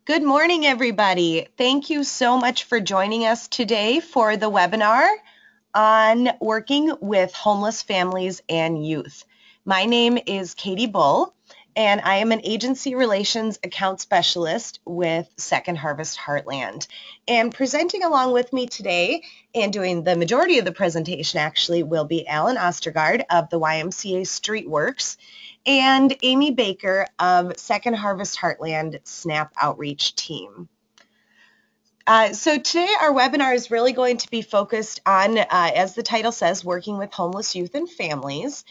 Good morning, everybody. Thank you so much for joining us today for the webinar on working with homeless families and youth. My name is Katie Bull, and I am an agency relations account specialist with Second Harvest Heartland. And presenting along with me today and doing the majority of the presentation actually will be Alan Ostergaard of the YMCA Streetworks and Amy Baker of Second Harvest Heartland SNAP Outreach Team. So today our webinar is really going to be focused on, as the title says, working with homeless youth and families.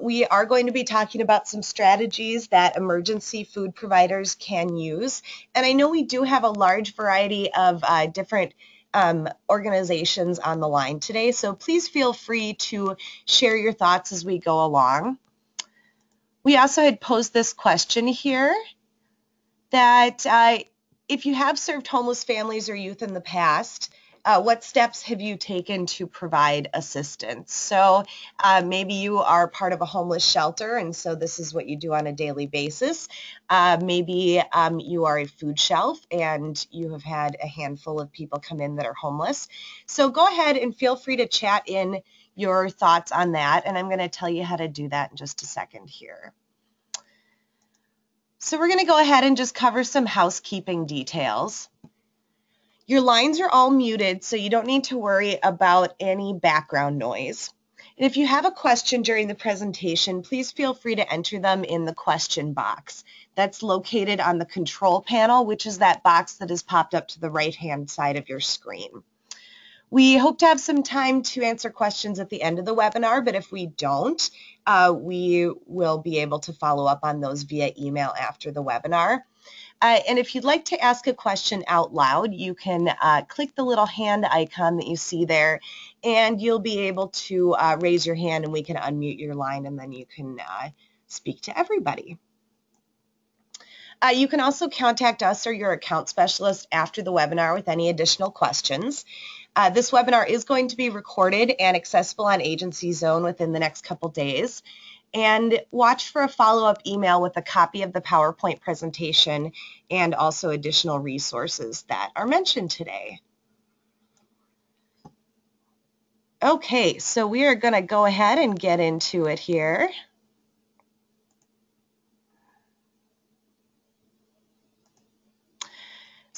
We are going to be talking about some strategies that emergency food providers can use. And I know we do have a large variety of different organizations on the line today, so please feel free to share your thoughts as we go along. We also had posed this question here that if you have served homeless families or youth in the past, what steps have you taken to provide assistance? So maybe you are part of a homeless shelter, and so this is what you do on a daily basis. Maybe you are a food shelf and you have had a handful of people come in that are homeless. So go ahead and feel free to chat in your thoughts on that, and I'm going to tell you how to do that in just a second here. So we're going to go ahead and just cover some housekeeping details. Your lines are all muted, so you don't need to worry about any background noise. And if you have a question during the presentation, please feel free to enter them in the question box. That's located on the control panel, which is that box that is popped up to the right-hand side of your screen. We hope to have some time to answer questions at the end of the webinar, but if we don't, we will be able to follow up on those via email after the webinar. And if you'd like to ask a question out loud, you can click the little hand icon that you see there, and you'll be able to raise your hand and we can unmute your line, and then you can speak to everybody. You can also contact us or your account specialist after the webinar with any additional questions. This webinar is going to be recorded and accessible on Agency Zone within the next couple days. And watch for a follow-up email with a copy of the PowerPoint presentation and also additional resources that are mentioned today. Okay, so we are going to go ahead and get into it here.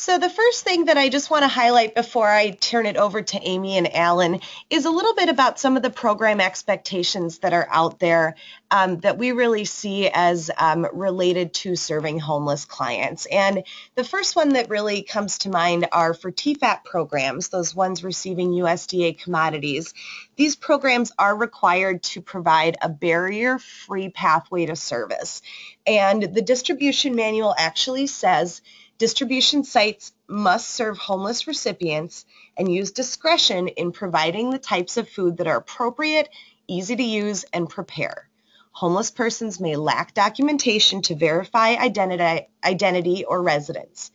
So the first thing that I just want to highlight before I turn it over to Amy and Alan is a little bit about some of the program expectations that are out there that we really see as related to serving homeless clients. And the first one that really comes to mind are for TFAP programs, those ones receiving USDA commodities. These programs are required to provide a barrier-free pathway to service. And the distribution manual actually says distribution sites must serve homeless recipients and use discretion in providing the types of food that are appropriate, easy to use, and prepare. Homeless persons may lack documentation to verify identity or residence.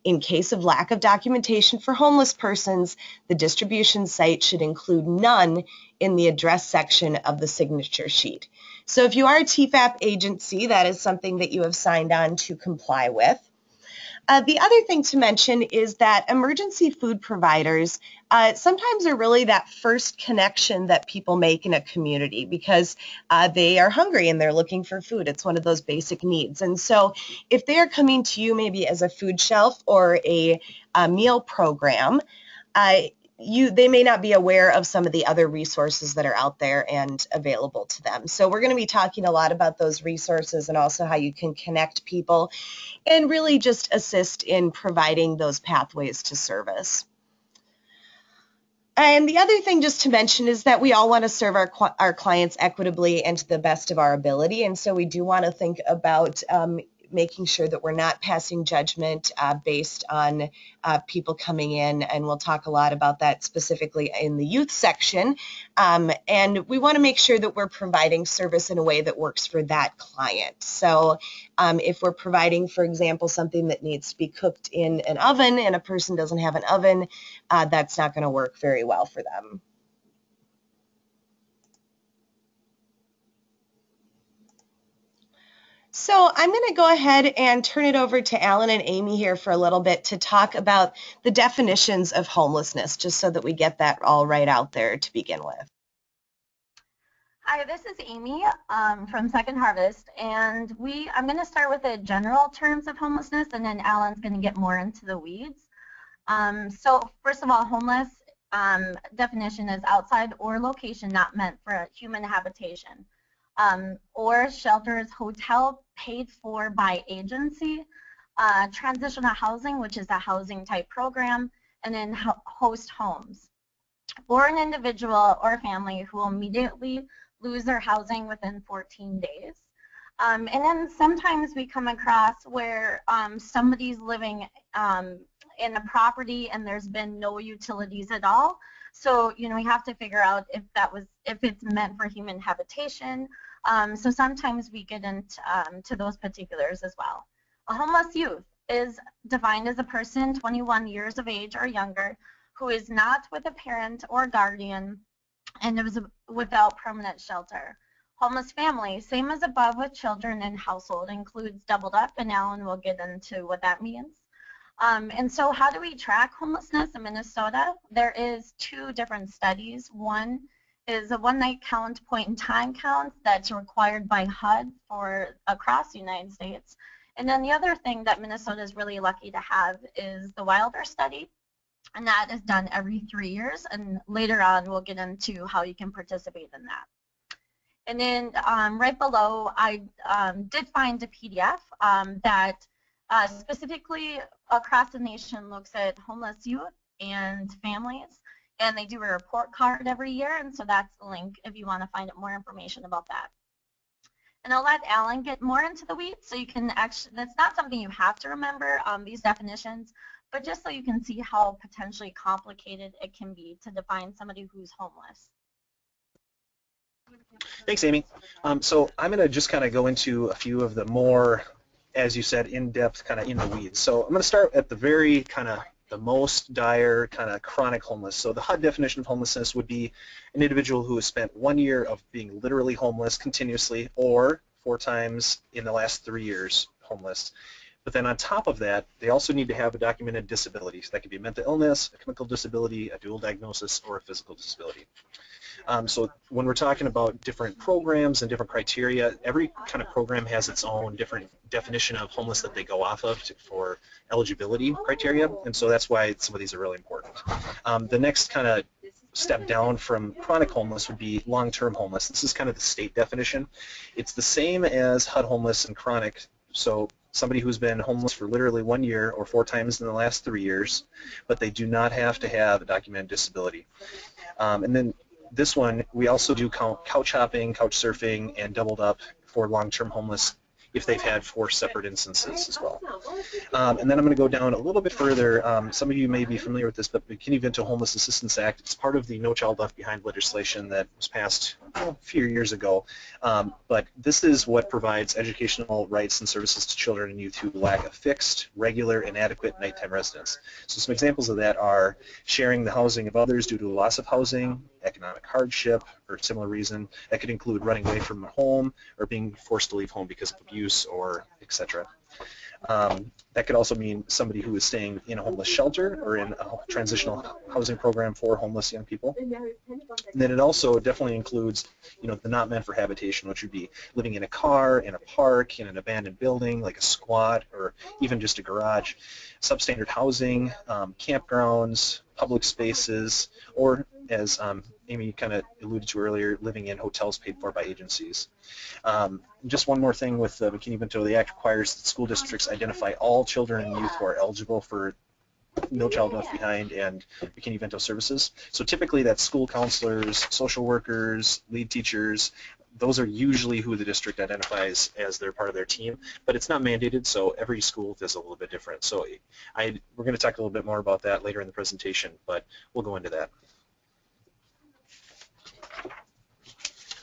In case of lack of documentation for homeless persons, the distribution site should include none in the address section of the signature sheet. So if you are a TFAP agency, that is something that you have signed on to comply with. The other thing to mention is that emergency food providers sometimes are really that first connection that people make in a community because they are hungry and they're looking for food. It's one of those basic needs. And so if they are coming to you maybe as a food shelf or a meal program, they may not be aware of some of the other resources that are out there and available to them. So we're going to be talking a lot about those resources and also how you can connect people and really just assist in providing those pathways to service. And the other thing just to mention is that we all want to serve our clients equitably and to the best of our ability. And so we do want to think about making sure that we're not passing judgment based on people coming in, and we'll talk a lot about that specifically in the youth section. And we want to make sure that we're providing service in a way that works for that client. So if we're providing, for example, something that needs to be cooked in an oven and a person doesn't have an oven, that's not going to work very well for them. So I'm going to go ahead and turn it over to Alan and Amy here for a little bit to talk about the definitions of homelessness, just so that we get that all right out there to begin with. Hi, this is Amy from Second Harvest, and I'm going to start with the general terms of homelessness, and then Alan's going to get more into the weeds. So first of all, homeless definition is outside or location not meant for human habitation, or shelters, hotel paid for by agency, transitional housing, which is a housing type program, and then host homes, or an individual or family who will immediately lose their housing within 14 days. And then sometimes we come across where somebody's living in a property and there's been no utilities at all. So, you know, we have to figure out if it's meant for human habitation. So sometimes we get into to those particulars as well. A homeless youth is defined as a person 21 years of age or younger who is not with a parent or guardian and is without permanent shelter. Homeless family, same as above with children and household, includes doubled up, and Alan will get into what that means. And so how do we track homelessness in Minnesota? There is 2 different studies. One is a one-night count, point-in-time count that's required by HUD for across the United States. And then the other thing that Minnesota is really lucky to have is the Wilder study, and that is done every 3 years, and later on we'll get into how you can participate in that. And then right below, I did find a PDF that specifically across the nation looks at homeless youth and families, and they do a report card every year, and so that's the link if you want to find out more information about that. And I'll let Alan get more into the weeds, so you can actually, that's not something you have to remember, these definitions, but just so you can see how potentially complicated it can be to define somebody who's homeless. Thanks, Amy. So I'm going to just kind of go into a few of the more, as you said, in-depth, kind of in the weeds. So I'm going to start at the very kind of the most dire kind of chronic homeless. So the HUD definition of homelessness would be an individual who has spent 1 year of being literally homeless continuously, or 4 times in the last 3 years homeless. But then on top of that, they also need to have a documented disability. So that could be a mental illness, a chemical disability, a dual diagnosis, or a physical disability. So when we're talking about different programs and different criteria, every kind of program has its own different definition of homeless that they go off of for eligibility criteria, and so that's why some of these are really important. The next kind of step down from chronic homeless would be long-term homeless. This is kind of the state definition. It's the same as HUD homeless and chronic. So somebody who's been homeless for literally 1 year or 4 times in the last 3 years, but they do not have to have a documented disability. And then this one, we also do couch hopping, couch surfing, and doubled up for long-term homeless if they've had 4 separate instances as well. And then I'm going to go down a little bit further. Some of you may be familiar with this, but the McKinney-Vento Homeless Assistance Act, it's part of the No Child Left Behind legislation that was passed a few years ago. But this is what provides educational rights and services to children and youth who lack a fixed, regular, and adequate nighttime residence. So some examples of that are sharing the housing of others due to loss of housing, economic hardship, or similar reason. That could include running away from home or being forced to leave home because of abuse or etc. That could also mean somebody who is staying in a homeless shelter or in a transitional housing program for homeless young people. And then it also definitely includes, you know, the not meant for habitation, which would be living in a car, in a park, in an abandoned building, like a squat, or even just a garage, substandard housing, campgrounds, public spaces, or as Amy kind of alluded to earlier, living in hotels paid for by agencies. Just one more thing with McKinney-Vento, the Act requires that school districts identify all children and youth who are eligible for No Child Left Behind and McKinney-Vento services. So typically that's school counselors, social workers, lead teachers. Those are usually who the district identifies as their part of their team, but it's not mandated, so every school is a little bit different. So we're going to talk a little bit more about that later in the presentation, but we'll go into that.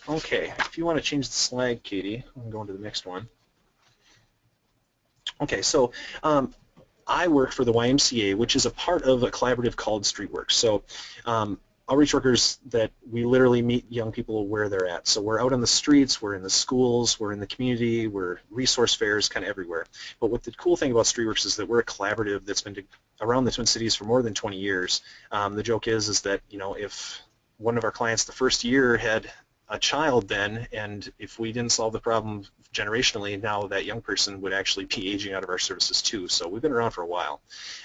Okay, if you want to change the slide, Katie, I'm going to go into the next one. Okay, so I work for the YMCA, which is a part of a collaborative called Streetworks. So outreach workers that we literally meet young people where they're at. So we're out on the streets, we're in the schools, we're in the community, we're resource fairs, kind of everywhere. But what the cool thing about StreetWorks is that we're a collaborative that's been around the Twin Cities for more than 20 years. The joke is that, you know, if one of our clients the first year had a child then, and if we didn't solve the problem generationally, now that young person would actually be aging out of our services too. So we've been around for a while.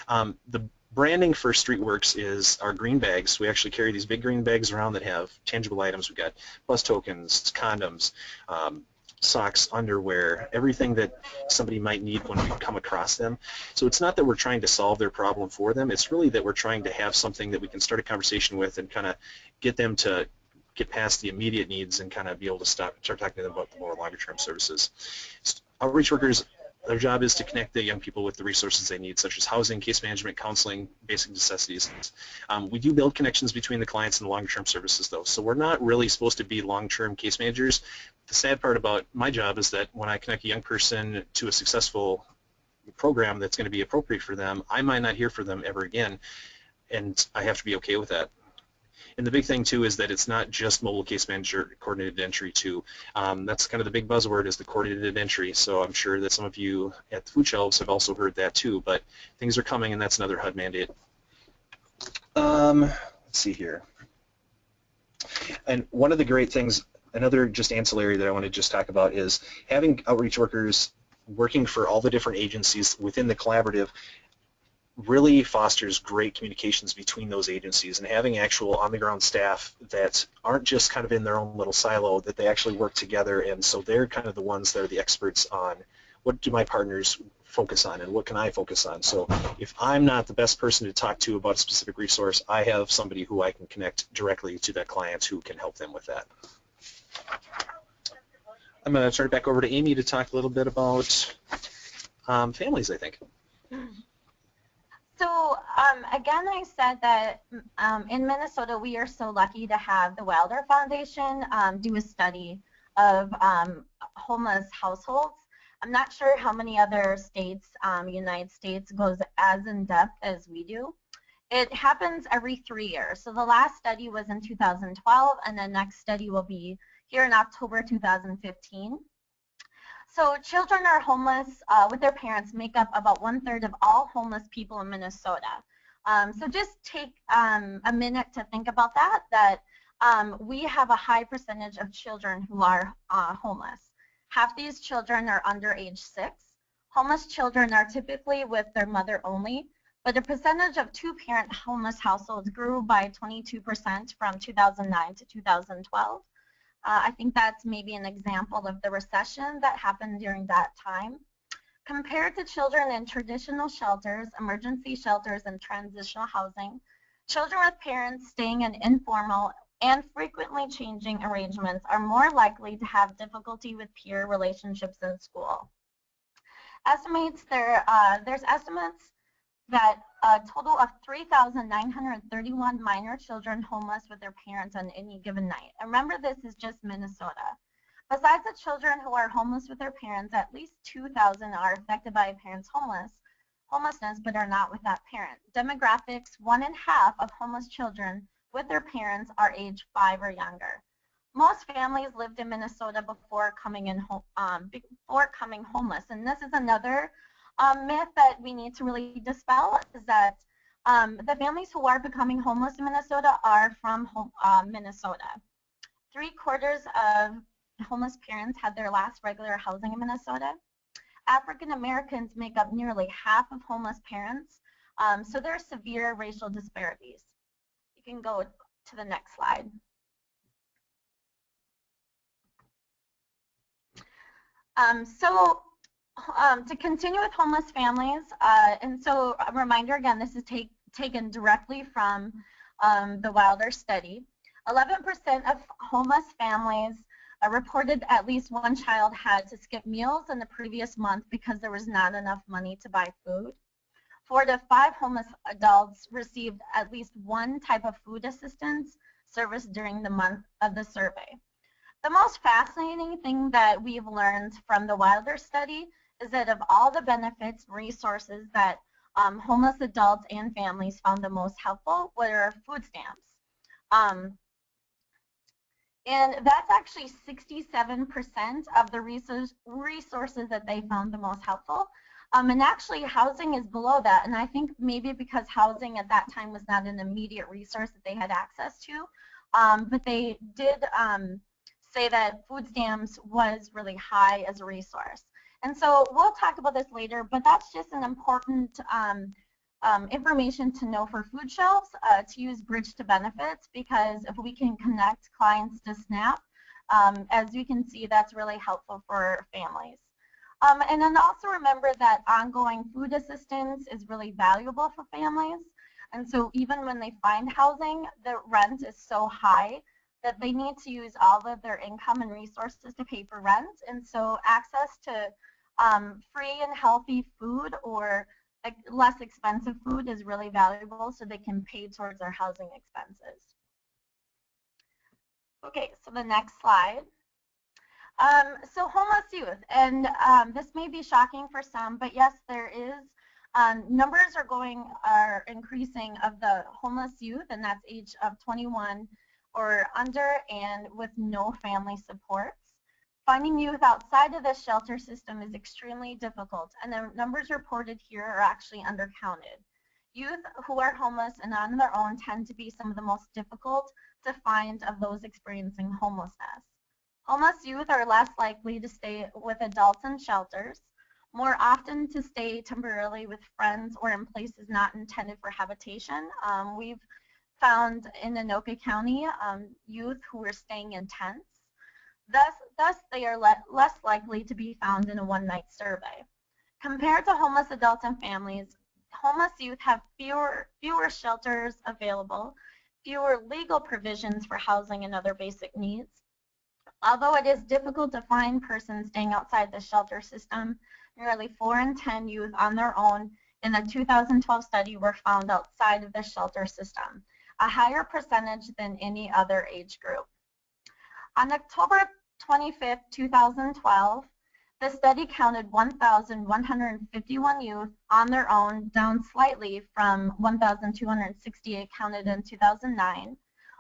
The branding for StreetWorks is our green bags. We actually carry these big green bags around that have tangible items. We've got bus tokens, condoms, socks, underwear, everything that somebody might need when we come across them. So it's not that we're trying to solve their problem for them. It's really that we're trying to have something that we can start a conversation with and kind of get them to get past the immediate needs and kind of be able to start talking to them about the more longer-term services. Outreach workers, their job is to connect the young people with the resources they need, such as housing, case management, counseling, basic necessities. We do build connections between the clients and the longer-term services, though, so we're not really supposed to be long-term case managers. The sad part about my job is that when I connect a young person to a successful program that's going to be appropriate for them, I might not hear from them ever again, and I have to be okay with that. And the big thing too is that it's not just mobile case manager coordinated entry too. That's kind of the big buzzword, is the coordinated entry. So I'm sure that some of you at the food shelves have also heard that too, but things are coming, and that's another HUD mandate. Let's see here. And one of the great things, another just ancillary that I want to just talk about, is having outreach workers working for all the different agencies within the collaborative really fosters great communications between those agencies, and having actual on-the-ground staff that aren't just kind of in their own little silo, that they actually work together, and so they're kind of the ones that are the experts on what do my partners focus on and what can I focus on. So if I'm not the best person to talk to about a specific resource, I have somebody who I can connect directly to that client who can help them with that. I'm going to turn it back over to Amy to talk a little bit about families, I think. So again, I said that in Minnesota, we are so lucky to have the Wilder Foundation do a study of homeless households. I'm not sure how many other states, United States, goes as in depth as we do. It happens every 3 years. So the last study was in 2012, and the next study will be here in October 2015. So children are homeless with their parents make up about 1/3 of all homeless people in Minnesota. So just take a minute to think about that we have a high percentage of children who are homeless. Half these children are under age 6. Homeless children are typically with their mother only, but the percentage of two-parent homeless households grew by 22% from 2009 to 2012. I think that's maybe an example of the recession that happened during that time. Compared to children in traditional shelters, emergency shelters, and transitional housing, children with parents staying in informal and frequently changing arrangements are more likely to have difficulty with peer relationships in school. There's estimates that a total of 3,931 minor children homeless with their parents on any given night. And remember, this is just Minnesota. Besides the children who are homeless with their parents, at least 2,000 are affected by a parent's homelessness but are not with that parent. Demographics: 1.5 of homeless children with their parents are age 5 or younger. Most families lived in Minnesota before coming homeless, and this is another myth that we need to really dispel, is that the families who are becoming homeless in Minnesota are from Minnesota. 3/4 of homeless parents had their last regular housing in Minnesota. African Americans make up nearly half of homeless parents, so there are severe racial disparities. You can go to the next slide. To continue with homeless families, and so a reminder again, this is taken directly from the Wilder study. 11% of homeless families reported at least one child had to skip meals in the previous month because there was not enough money to buy food. 4 to 5 homeless adults received at least one type of food assistance service during the month of the survey. The most fascinating thing that we've learned from the Wilder study is that of all the benefits, resources that homeless adults and families found the most helpful were food stamps. And that's actually 67% of the resources that they found the most helpful. And actually housing is below that, and I think maybe because housing at that time was not an immediate resource that they had access to, but they did say that food stamps was really high as a resource. And so we'll talk about this later, but that's just an important information to know for food shelves, to use Bridge to Benefits, because if we can connect clients to SNAP, as we can see, that's really helpful for families. And then also remember that ongoing food assistance is really valuable for families. And so even when they find housing, the rent is so high that they need to use all of their income and resources to pay for rent. And so access to free and healthy food or less expensive food is really valuable, so they can pay towards their housing expenses. Okay, so the next slide. So homeless youth, and this may be shocking for some, but yes, there is, numbers are increasing of the homeless youth, and that's age of 21 or under and with no family supports. Finding youth outside of the shelter system is extremely difficult, and the numbers reported here are actually undercounted. Youth who are homeless and on their own tend to be some of the most difficult to find of those experiencing homelessness. Homeless youth are less likely to stay with adults in shelters, more often to stay temporarily with friends or in places not intended for habitation. We've found in Anoka County youth who are staying in tents. Thus they are less likely to be found in a one-night survey. Compared to homeless adults and families, homeless youth have fewer shelters available, fewer legal provisions for housing and other basic needs. Although it is difficult to find persons staying outside the shelter system, nearly 4 in 10 youth on their own in the 2012 study were found outside of the shelter system, a higher percentage than any other age group. On October 25, 2012, the study counted 1,151 youth on their own, down slightly from 1,268 counted in 2009.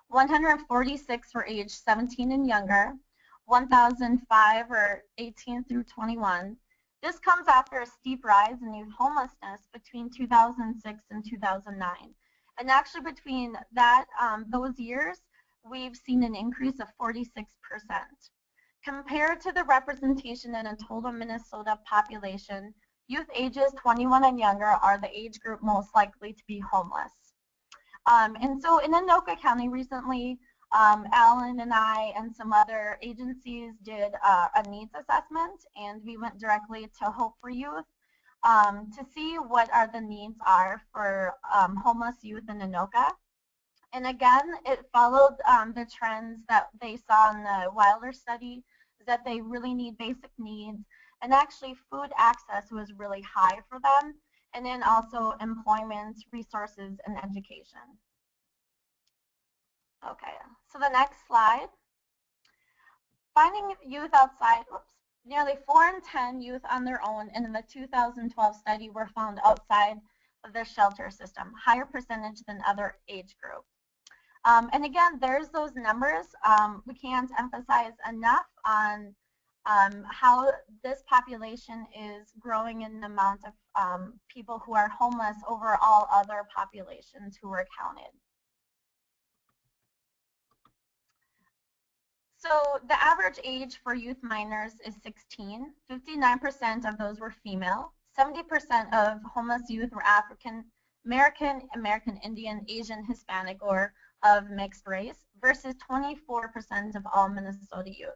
146 were aged 17 and younger, 1,005 were 18 through 21. This comes after a steep rise in youth homelessness between 2006 and 2009. And actually between that, those years, we've seen an increase of 46%. Compared to the representation in a total Minnesota population, youth ages 21 and younger are the age group most likely to be homeless. And so in Anoka County recently, Alan and I and some other agencies did a needs assessment, and we went directly to Hope for Youth to see what the needs are for homeless youth in Anoka. And again, it followed the trends that they saw in the Wilder study, that they really need basic needs, and actually food access was really high for them, and then also employment, resources, and education. Okay, so the next slide. Finding youth outside, nearly 4 in 10 youth on their own in the 2012 study were found outside of the shelter system, higher percentage than other age groups. And again, there's those numbers. We can't emphasize enough on how this population is growing in the amount of people who are homeless over all other populations who are counted. So the average age for youth minors is 16. 59% of those were female. 70% of homeless youth were African American, American Indian, Asian, Hispanic, or of mixed race, versus 24% of all Minnesota youth.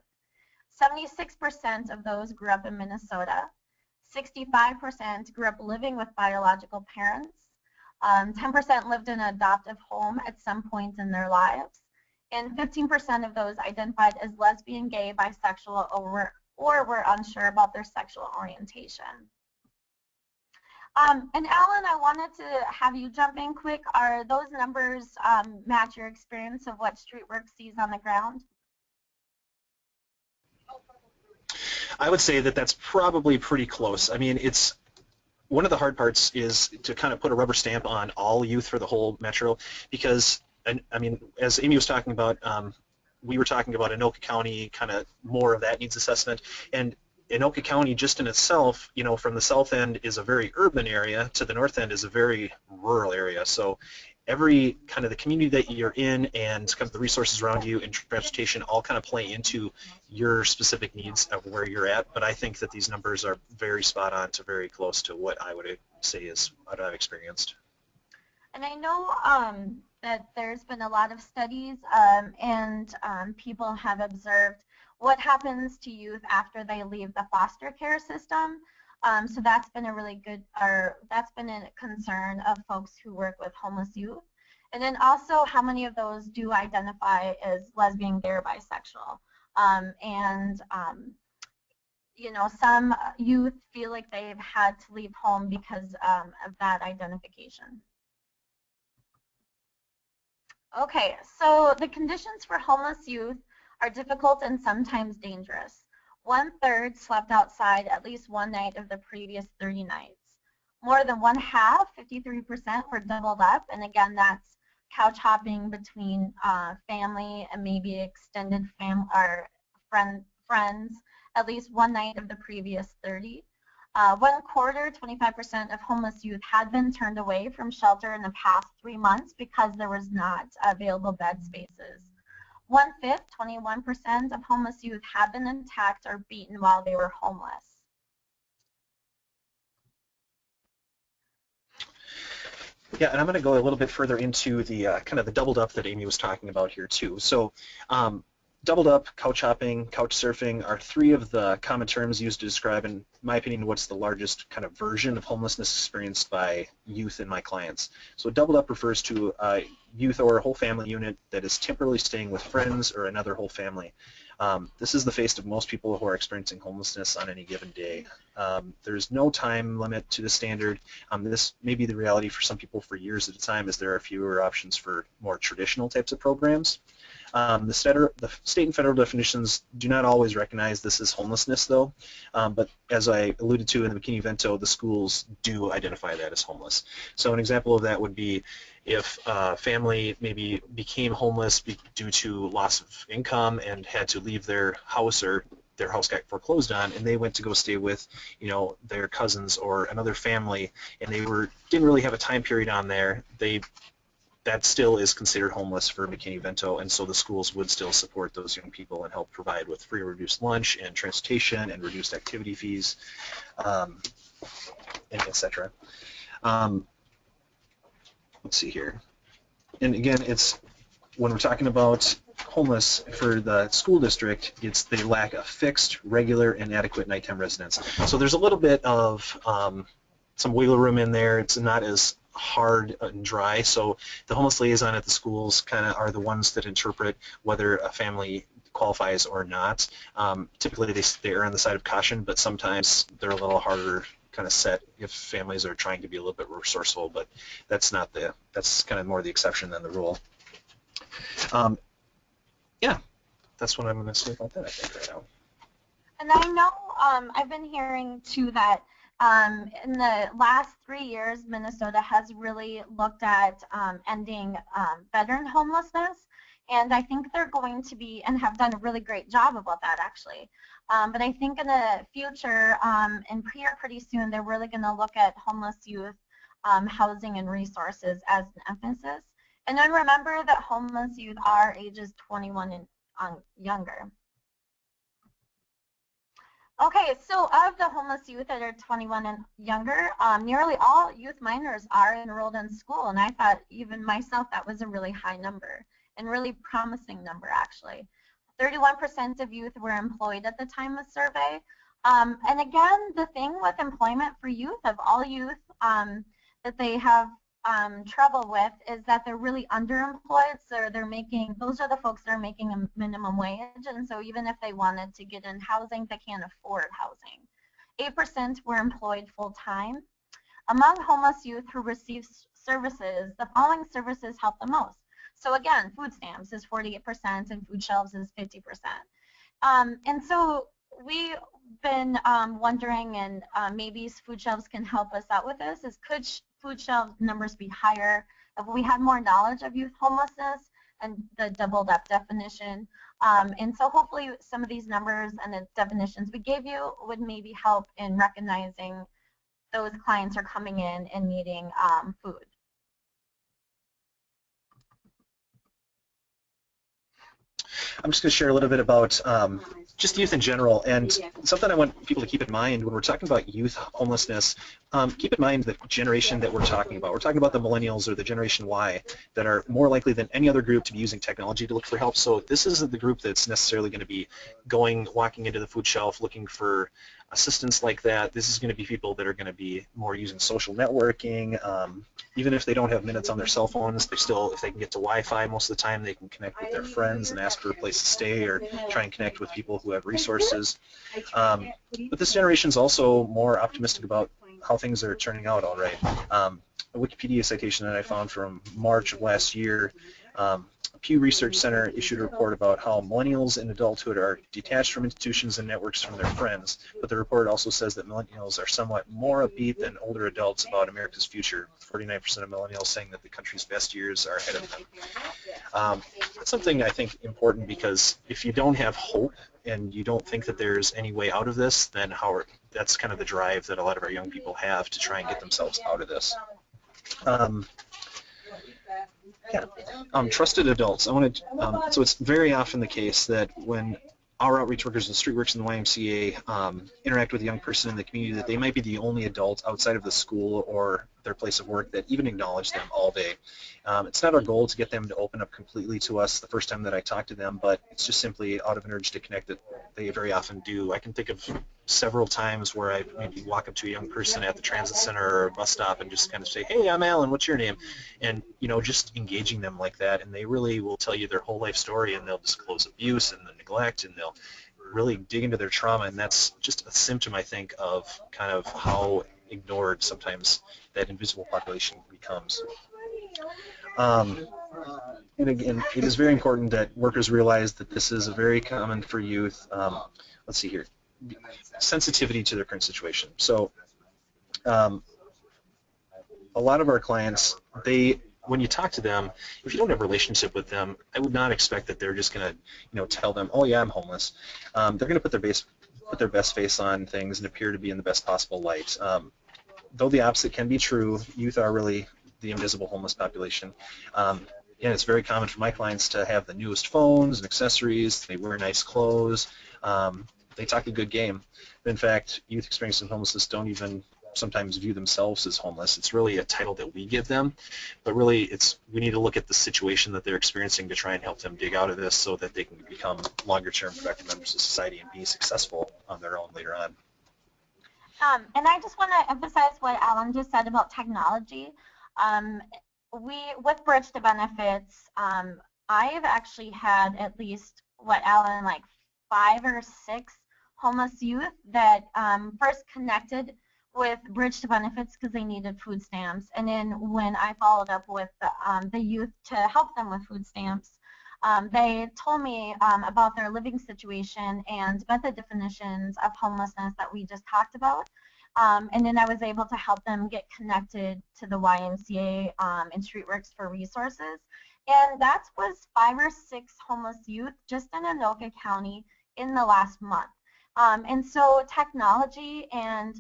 76% of those grew up in Minnesota. 65% grew up living with biological parents. 10% lived in an adoptive home at some point in their lives. And 15% of those identified as lesbian, gay, bisexual, or were unsure about their sexual orientation. And Alan, I wanted to have you jump in quick. Are those numbers match your experience of what StreetWorks sees on the ground? I would say that that's probably pretty close. I mean, it's one of the hard parts is to kind of put a rubber stamp on all youth for the whole metro, because and I mean, as Amy was talking about, we were talking about Anoka County, kind of more of that needs assessment, and Anoka County just in itself, you know, from the south end is a very urban area to the north end is a very rural area. So every kind of the community that you're in and kind of the resources around you and transportation all kind of play into your specific needs of where you're at. But I think that these numbers are very spot on to very close to what I would say is what I've experienced. And I know that there's been a lot of studies and people have observed what happens to youth after they leave the foster care system. So that's been a really good, or that's been a concern of folks who work with homeless youth. And then also how many of those do identify as lesbian, gay, or bisexual. You know, some youth feel like they've had to leave home because of that identification. Okay, so the conditions for homeless youth are difficult and sometimes dangerous. 1/3 slept outside at least one night of the previous 30 nights. More than one half, 53%, were doubled up, and again, that's couch hopping between family and maybe extended family or friends at least one night of the previous 30. 1/4, 25% of homeless youth had been turned away from shelter in the past 3 months because there was not available bed spaces. 1/5, 21% of homeless youth had been attacked or beaten while they were homeless. Yeah, and I'm going to go a little bit further into the kind of the doubled up that Amy was talking about here too. So doubled up, couch hopping, couch surfing are three of the common terms used to describe, in my opinion, what's the largest kind of version of homelessness experienced by youth and my clients. So doubled up refers to a youth or a whole family unit that is temporarily staying with friends or another whole family. This is the fate of most people who are experiencing homelessness on any given day. There's no time limit to the standard. This may be the reality for some people for years at a time, as there are fewer options for more traditional types of programs. The state and federal definitions do not always recognize this as homelessness, though, but as I alluded to in the McKinney-Vento, the schools do identify that as homeless. So an example of that would be if a family maybe became homeless due to loss of income and had to leave their house, or their house got foreclosed on, and they went to go stay with, you know, their cousins or another family, and they didn't really have a time period on there. That still is considered homeless for McKinney-Vento, and so the schools would still support those young people and help provide with free or reduced lunch and transportation and reduced activity fees, and etc. Let's see here. And again, it's when we're talking about homeless for the school district, it's they lack a fixed, regular, and adequate nighttime residence. So there's a little bit of some wiggle room in there. It's not as hard and dry. So the homeless liaison at the schools kind of are the ones that interpret whether a family qualifies or not. Typically they err on the side of caution, but sometimes they're a little harder kind of set if families are trying to be a little bit resourceful, but that's kind of more the exception than the rule. Yeah, that's what I'm going to say about that, I think, right now. And I know I've been hearing too that in the last 3 years, Minnesota has really looked at ending veteran homelessness, and I think they're going to be, and have done a really great job about that actually. But I think in the future, and pretty soon, they're really going to look at homeless youth housing and resources as an emphasis. And then remember that homeless youth are ages 21 and younger. Okay, so of the homeless youth that are 21 and younger, nearly all youth minors are enrolled in school, and I thought even myself that was a really high number and really promising number actually. 31% of youth were employed at the time of survey. And again, the thing with employment for youth, of all youth that they have trouble with, is that they're really underemployed. So those are the folks that are making a minimum wage, and so even if they wanted to get in housing, they can't afford housing. 8% were employed full-time. Among homeless youth who receive services, the following services help the most. So again, food stamps is 48% and food shelves is 50%. And so been wondering, and maybe food shelves can help us out with this, is could food shelf numbers be higher if we had more knowledge of youth homelessness and the doubled up definition? And so hopefully some of these numbers and the definitions we gave you would maybe help in recognizing those clients are coming in and needing food. I'm just going to share a little bit about just youth in general, and something I want people to keep in mind when we're talking about youth homelessness. Keep in mind the generation that we're talking about. We're talking about the millennials or the Generation Y that are more likely than any other group to be using technology to look for help. So this isn't the group that's necessarily going to be walking into the food shelf looking for assistance like that. This is going to be people that are going to be more using social networking. Even if they don't have minutes on their cell phones, they still, if they can get to Wi-Fi most of the time, they can connect with their friends and ask for a place to stay or try and connect with people who have resources. But this generation is also more optimistic about how things are turning out all right. A Wikipedia citation that I found from March of last year, Pew Research Center issued a report about how millennials in adulthood are detached from institutions and networks from their friends, but the report also says that millennials are somewhat more upbeat than older adults about America's future. 49% of millennials saying that the country's best years are ahead of them. That's something I think important, because if you don't have hope and you don't think that there's any way out of this, then that's kind of the drive that a lot of our young people have to try and get themselves out of this. Trusted adults. So it's very often the case that when our outreach workers and street workers in the YMCA interact with a young person in the community, that they might be the only adult outside of the school or their place of work that even acknowledge them all day. It's not our goal to get them to open up completely to us the first time that I talk to them, but it's just simply out of an urge to connect that they very often do. I can think of several times where I maybe walk up to a young person at the transit center or a bus stop and just kind of say, hey, I'm Alan, what's your name? And, just engaging them like that, and they really will tell you their whole life story, and they'll disclose abuse and the neglect, and they'll really dig into their trauma, and that's just a symptom, I think, of kind of how ignored sometimes that invisible population becomes. And again, it is very important that workers realize that this is very common for youth. Let's see here. Sensitivity to their current situation. So a lot of our clients, when you talk to them, if you don't have a relationship with them, I would not expect that they're just going to, tell them, oh yeah, I'm homeless. They're going to put their best face on things and appear to be in the best possible light. Though the opposite can be true, youth are really the invisible homeless population. And it's very common for my clients to have the newest phones and accessories. They wear nice clothes. They talk a good game. But in fact, youth experiencing homelessness don't even sometimes view themselves as homeless. It's really a title that we give them, but really we need to look at the situation that they're experiencing to try and help them dig out of this so that they can become longer-term productive members of society and be successful on their own later on. And I just want to emphasize what Alan just said about technology. With Bridge to Benefits, I've actually had at least, Alan, like 5 or 6 homeless youth that first connected with Bridge to Benefits because they needed food stamps, and then when I followed up with the youth to help them with food stamps, they told me about their living situation and met the definitions of homelessness that we just talked about, and then I was able to help them get connected to the YMCA and StreetWorks for resources, and that was 5 or 6 homeless youth just in Anoka County in the last month. And so technology and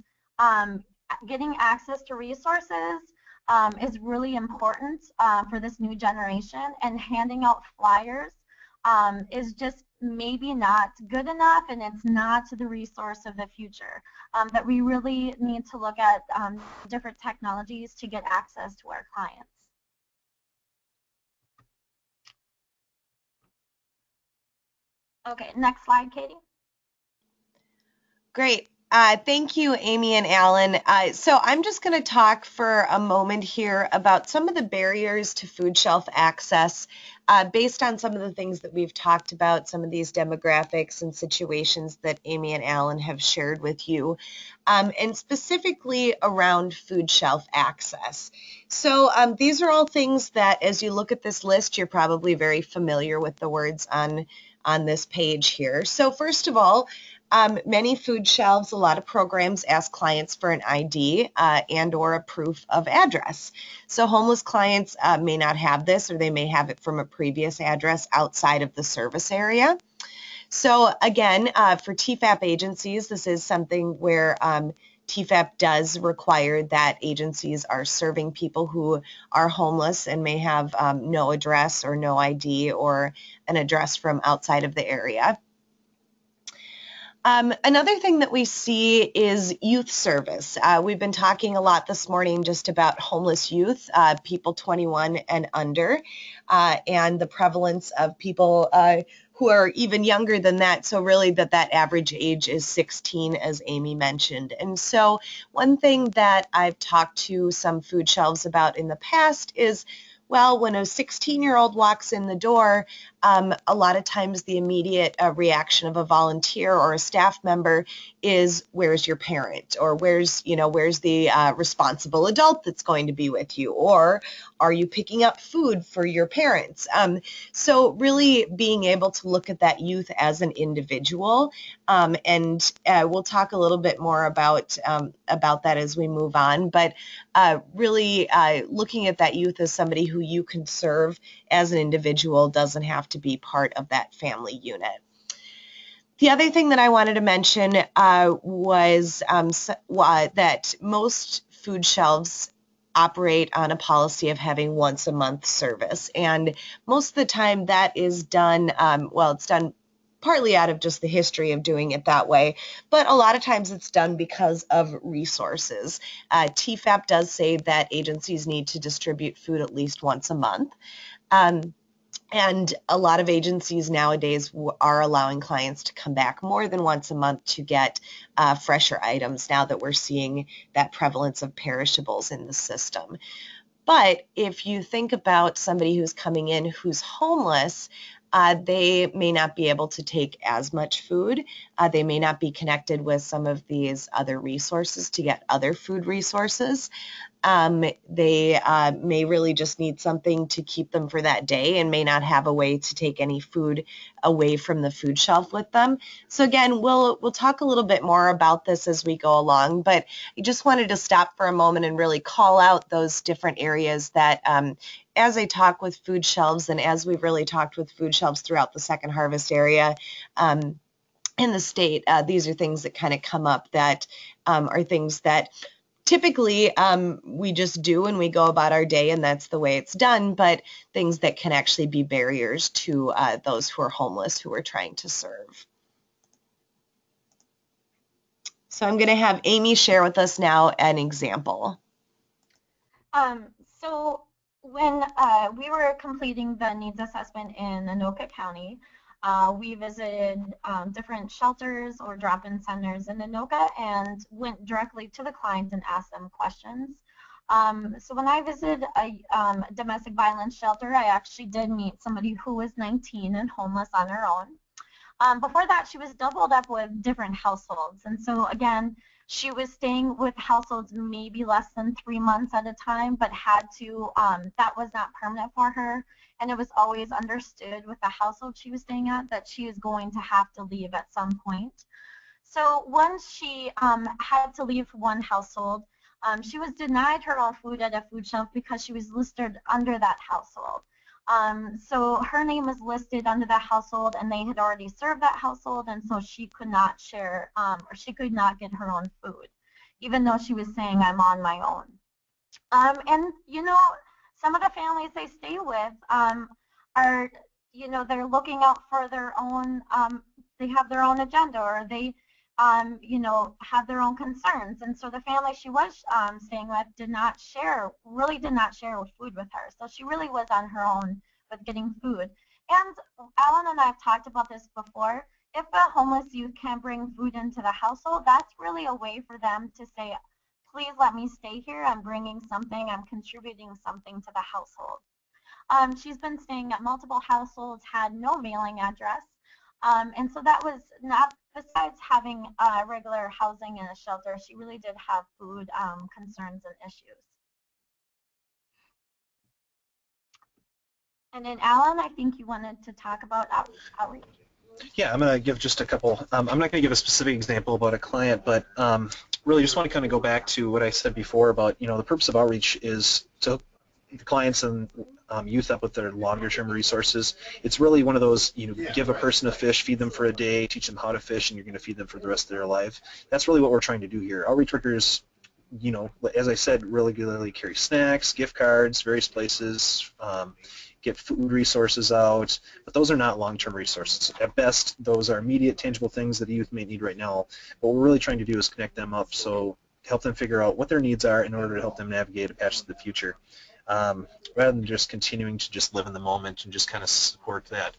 getting access to resources is really important for this new generation, and handing out flyers is just maybe not good enough, and it's not the resource of the future. That we really need to look at different technologies to get access to our clients. Okay, next slide, Katie. Great. Thank you, Amy and Alan. So I'm just going to talk for a moment here about some of the barriers to food shelf access based on some of the things that we've talked about, some of these demographics and situations that Amy and Alan have shared with you, and specifically around food shelf access. So these are all things that, as you look at this list, you're probably very familiar with the words on this page here. So first of all, Many food shelves, a lot of programs ask clients for an ID and or a proof of address. So homeless clients may not have this, or they may have it from a previous address outside of the service area. So again, for TFAP agencies, this is something where TFAP does require that agencies are serving people who are homeless and may have no address or no ID or an address from outside of the area. Another thing that we see is youth service. We've been talking a lot this morning just about homeless youth, people 21 and under, and the prevalence of people who are even younger than that. So really that average age is 16, as Amy mentioned. And so one thing that I've talked to some food shelves about in the past is, well, when a 16-year-old walks in the door, a lot of times the immediate reaction of a volunteer or a staff member is, where's your parent? Or where's the responsible adult that's going to be with you? Or are you picking up food for your parents? So really being able to look at that youth as an individual, and we'll talk a little bit more about that as we move on, but really looking at that youth as somebody who you can serve as an individual, doesn't have to be part of that family unit. The other thing that I wanted to mention was that most food shelves operate on a policy of having once a month service, and most of the time that is done, it's done partly out of just the history of doing it that way, but a lot of times it's done because of resources. TFAP does say that agencies need to distribute food at least once a month. And a lot of agencies nowadays are allowing clients to come back more than once a month to get fresher items, now that we're seeing that prevalence of perishables in the system. But if you think about somebody who's coming in who's homeless, they may not be able to take as much food. They may not be connected with some of these other resources to get other food resources. They may really just need something to keep them for that day and may not have a way to take any food away from the food shelf with them. So again, we'll talk a little bit more about this as we go along, but I just wanted to stop for a moment and really call out those different areas that as I talk with food shelves, and as we've really talked with food shelves throughout the Second Harvest area in the state, these are things that kind of come up that are things that typically we just do and we go about our day, and that's the way it's done, but things that can actually be barriers to those who are homeless who we're trying to serve. So I'm going to have Amy share with us now an example. So when we were completing the needs assessment in Anoka County, we visited different shelters or drop-in centers in Anoka and went directly to the clients and asked them questions. So when I visited a domestic violence shelter, I actually did meet somebody who was 19 and homeless on her own. Before that, she was doubled up with different households. And so again, she was staying with households maybe less than 3 months at a time, but had to, that was not permanent for her. And it was always understood with the household she was staying at that she is going to have to leave at some point. So once she had to leave one household, she was denied her own food at a food shelf because she was listed under that household. So her name was listed under that household, and they had already served that household, and so she could not share, or she could not get her own food, even though she was saying, I'm on my own. And, you know, some of the families they stay with are, you know, they're looking out for their own, they have their own agenda, or they, you know, have their own concerns. And so the family she was staying with really did not share food with her. So she really was on her own with getting food. And Alan and I have talked about this before. If a homeless youth can bring food into the household, that's really a way for them to say, please let me stay here. I'm bringing something. I'm contributing something to the household. She's been staying at multiple households, had no mailing address. And so that was not, besides having regular housing in a shelter, she really did have food concerns and issues. And then Alan, I think you wanted to talk about outreach. Yeah, I'm going to give just a couple. I'm not going to give a specific example about a client, but really just want to kind of go back to what I said before about, the purpose of outreach is to hook the clients and youth up with their longer-term resources. It's really one of those, give a person a fish, feed them for a day, teach them how to fish, and you're going to feed them for the rest of their life. That's really what we're trying to do here. Outreach workers, as I said, regularly carry snacks, gift cards, various places, get food resources out, but those are not long-term resources. At best, those are immediate, tangible things that the youth may need right now. What we're really trying to do is connect them up, so help them figure out what their needs are in order to help them navigate a path to the future, rather than just continuing to just live in the moment and just kind of support that,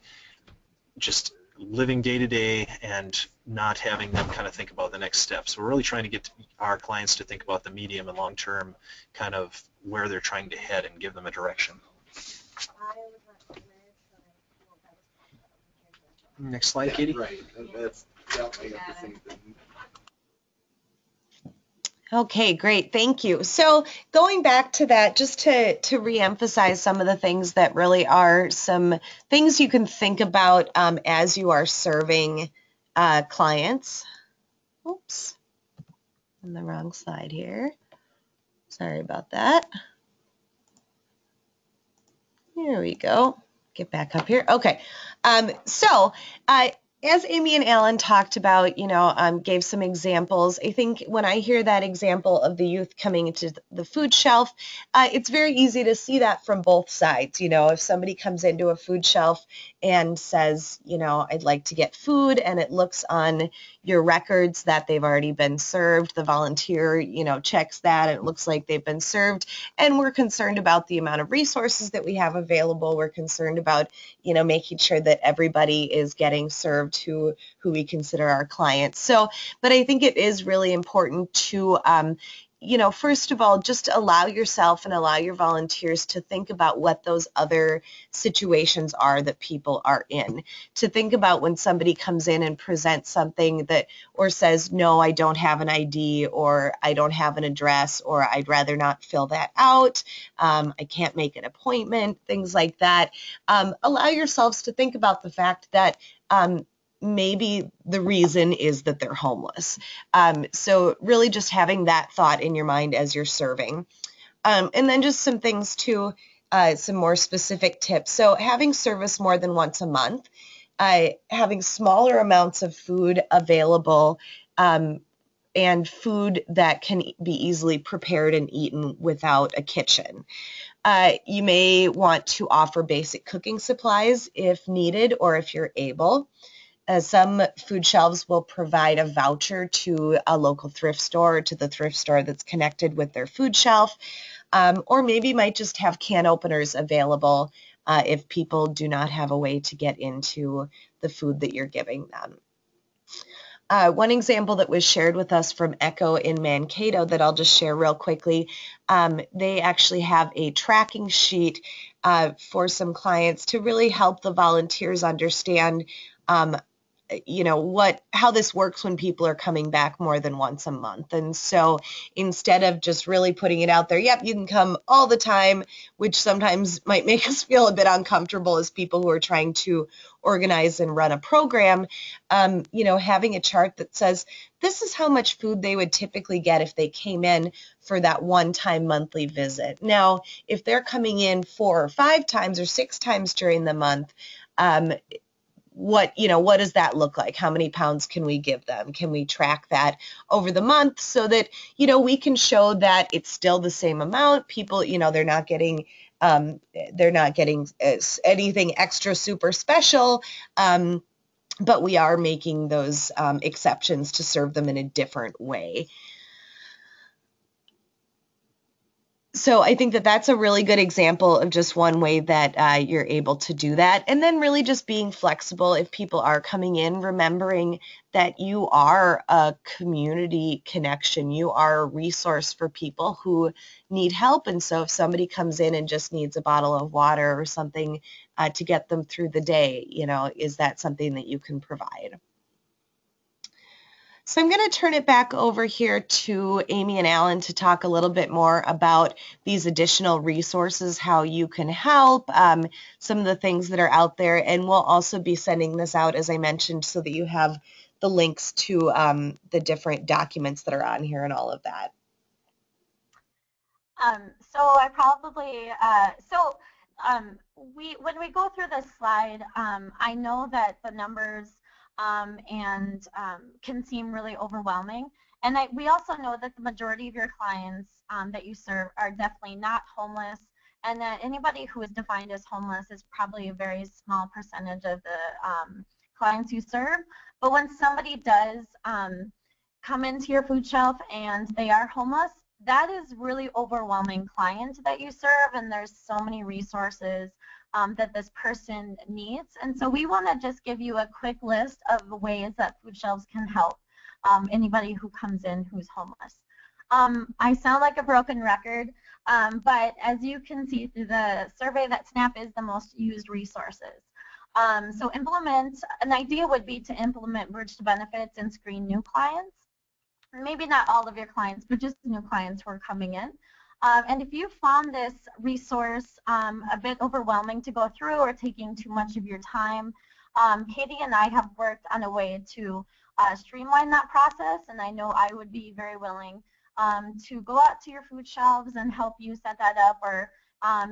just living day to day and not having them kind of think about the next steps. So we're really trying to get our clients to think about the medium and long-term kind of where they're trying to head and give them a direction. Next slide, Katie. Right. That's definitely the same thing. Okay, great. Thank you. So going back to that, just to reemphasize some of the things that really are some things you can think about as you are serving clients. Oops, on the wrong slide here. Sorry about that. Here we go. Get back up here. Okay. As Amy and Alan talked about, gave some examples, I think when I hear that example of the youth coming into the food shelf, it's very easy to see that from both sides. If somebody comes into a food shelf and says, I'd like to get food, and it looks on your records that they've already been served, the volunteer, checks that, it looks like they've been served, and we're concerned about the amount of resources that we have available. We're concerned about, making sure that everybody is getting served who we consider our clients. But I think it is really important to, first of all, just allow yourself and allow your volunteers to think about what those other situations are that people are in. To think about when somebody comes in and presents something that, or says, no, I don't have an ID, or I don't have an address, or I'd rather not fill that out, I can't make an appointment, things like that. Allow yourselves to think about the fact that maybe the reason is that they're homeless. So really just having that thought in your mind as you're serving. And then just some things too, some more specific tips. So having service more than once a month, having smaller amounts of food available, and food that can be easily prepared and eaten without a kitchen. You may want to offer basic cooking supplies if needed or if you're able. Some food shelves will provide a voucher to a local thrift store or to the thrift store that's connected with their food shelf, or maybe might just have can openers available if people do not have a way to get into the food that you're giving them. One example that was shared with us from Echo in Mankato that I'll just share real quickly, they actually have a tracking sheet for some clients to really help the volunteers understand how this works when people are coming back more than once a month. And so instead of just really putting it out there, yep, you can come all the time, which sometimes might make us feel a bit uncomfortable as people who are trying to organize and run a program, having a chart that says, this is how much food they would typically get if they came in for that one-time monthly visit. Now, if they're coming in 4 or 5 times or 6 times during the month, what does that look like? How many pounds can we give them? Can we track that over the month so that, we can show that it's still the same amount? People, they're not getting anything extra super special, but we are making those exceptions to serve them in a different way. So I think that that's a really good example of just one way that you're able to do that. And then really just being flexible if people are coming in, remembering that you are a community connection. You are a resource for people who need help. And so if somebody comes in and just needs a bottle of water or something to get them through the day, is that something that you can provide? So I'm going to turn it back over here to Amy and Alan to talk a little bit more about these additional resources, how you can help, some of the things that are out there, and we'll also be sending this out, as I mentioned, so that you have the links to the different documents that are on here and all of that. So I probably, when we go through this slide, I know that the numbers can seem really overwhelming. And we also know that the majority of your clients that you serve are definitely not homeless, and that anybody who is defined as homeless is probably a very small percentage of the clients you serve. But when somebody does come into your food shelf and they are homeless, that is really overwhelming client that you serve, and there's so many resources that this person needs. And so we want to just give you a quick list of the ways that food shelves can help anybody who comes in who's homeless. I sound like a broken record, but as you can see through the survey, that SNAP is the most used resources. So an idea would be to implement bridged benefits and screen new clients. Maybe not all of your clients, but just new clients who are coming in. And if you found this resource a bit overwhelming to go through or taking too much of your time, Katie and I have worked on a way to streamline that process, and I know I would be very willing to go out to your food shelves and help you set that up, or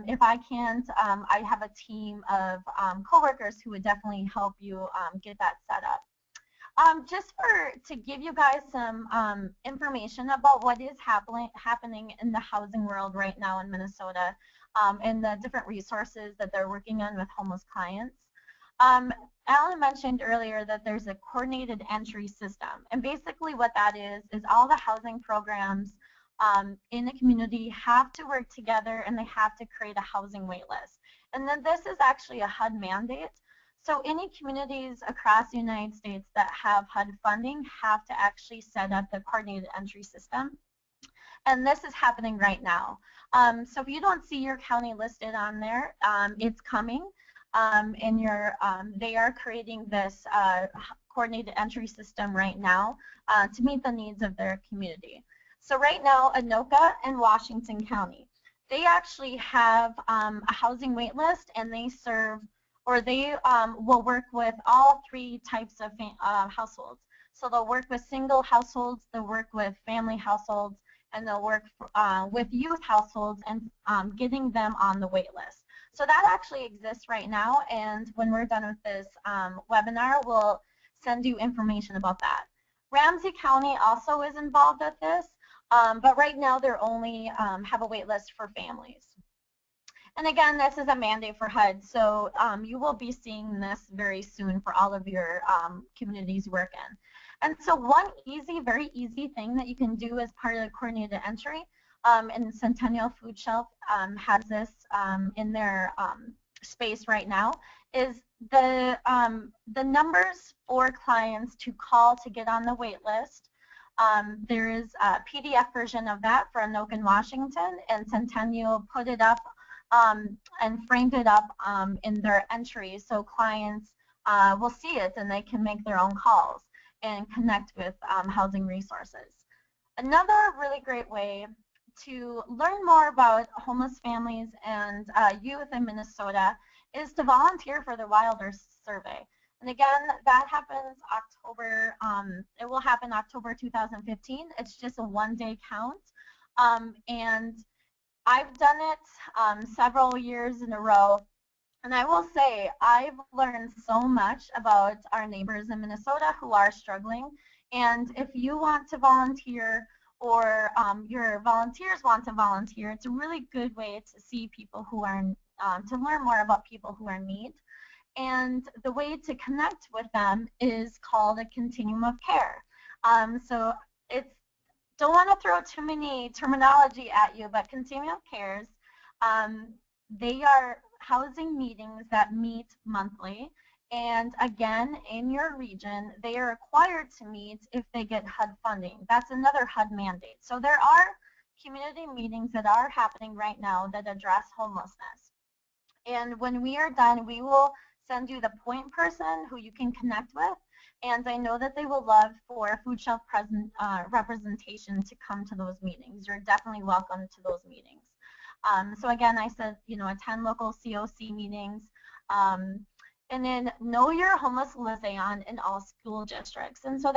if I can't, I have a team of coworkers who would definitely help you get that set up. Just to give you guys some information about what is happening in the housing world right now in Minnesota, and the different resources that they're working on with homeless clients. Alan mentioned earlier that there's a coordinated entry system, and basically what that is all the housing programs in the community have to work together, and they have to create a housing wait list. And then this is actually a HUD mandate. So any communities across the United States that have HUD funding have to actually set up the coordinated entry system. And this is happening right now. So if you don't see your county listed on there, it's coming. They are creating this coordinated entry system right now to meet the needs of their community. So right now, Anoka and Washington County, they actually have a housing wait list, and they serve, or they will work with all three types of households. So they'll work with single households, they'll work with family households, and they'll work with youth households and getting them on the wait list. So that actually exists right now, and when we're done with this webinar, we'll send you information about that. Ramsey County also is involved with this, but right now they're only have a wait list for families. And again, this is a mandate for HUD, so you will be seeing this very soon for all of your communities you work in. And so one very easy thing that you can do as part of the coordinated entry, and Centennial Food Shelf has this in their space right now, is the numbers for clients to call to get on the wait list. There is a PDF version of that for Anoka and Washington, and Centennial put it up and framed it up in their entry, so clients will see it and they can make their own calls and connect with housing resources. Another really great way to learn more about homeless families and youth in Minnesota is to volunteer for the Wilder Survey. And again, that happens October, it will happen October 2015. It's just a one-day count. And I've done it several years in a row, and I will say I've learned so much about our neighbors in Minnesota who are struggling. And if you want to volunteer, or your volunteers want to volunteer, it's a really good way to see people who are, to learn more about people who are in need. And the way to connect with them is called a continuum of care. So it's, don't want to throw too many terminology at you, but continuum of cares, they are housing meetings that meet monthly. And again, in your region, they are required to meet if they get HUD funding. That's another HUD mandate. So there are community meetings that are happening right now that address homelessness. And when we are done, we will send you the point person who you can connect with. And I know that they would love for food shelf representation to come to those meetings. You're definitely welcome to those meetings. So again, I said, attend local COC meetings. And then know your homeless liaison in all school districts. And so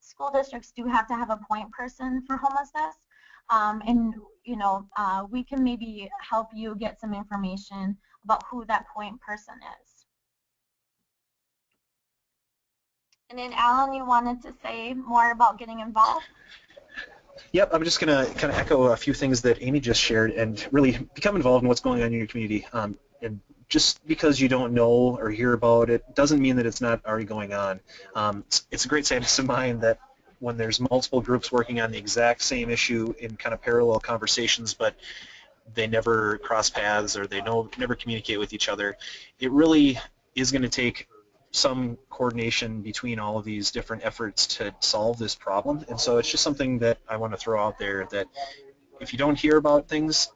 school districts do have to have a point person for homelessness. And we can maybe help you get some information about who that point person is. And then Alan, you wanted to say more about getting involved? Yep, I'm just going to kind of echo a few things that Amy just shared and really become involved in what's going on in your community. And just because you don't know or hear about it doesn't mean that it's not already going on. It's a great sadness of mine that when there's multiple groups working on the exact same issue in kind of parallel conversations, but they never cross paths or they never communicate with each other, it really is going to take some coordination between all of these different efforts to solve this problem. And so it's just something that I want to throw out there, that if you don't hear about things,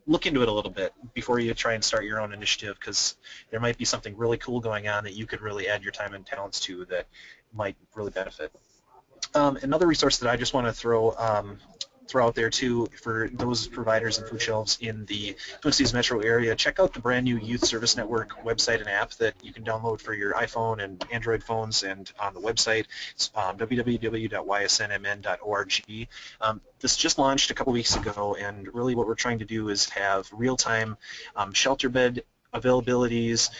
look into it a little bit before you try and start your own initiative, because there might be something really cool going on that you could really add your time and talents to that might really benefit. Another resource that I just want to throw out there too for those providers and food shelves in the Twin Cities metro area, check out the brand new Youth Service Network website and app that you can download for your iPhone and Android phones and on the website. It's www.ysnmn.org. This just launched a couple weeks ago, and really what we're trying to do is have real-time shelter bed availabilities.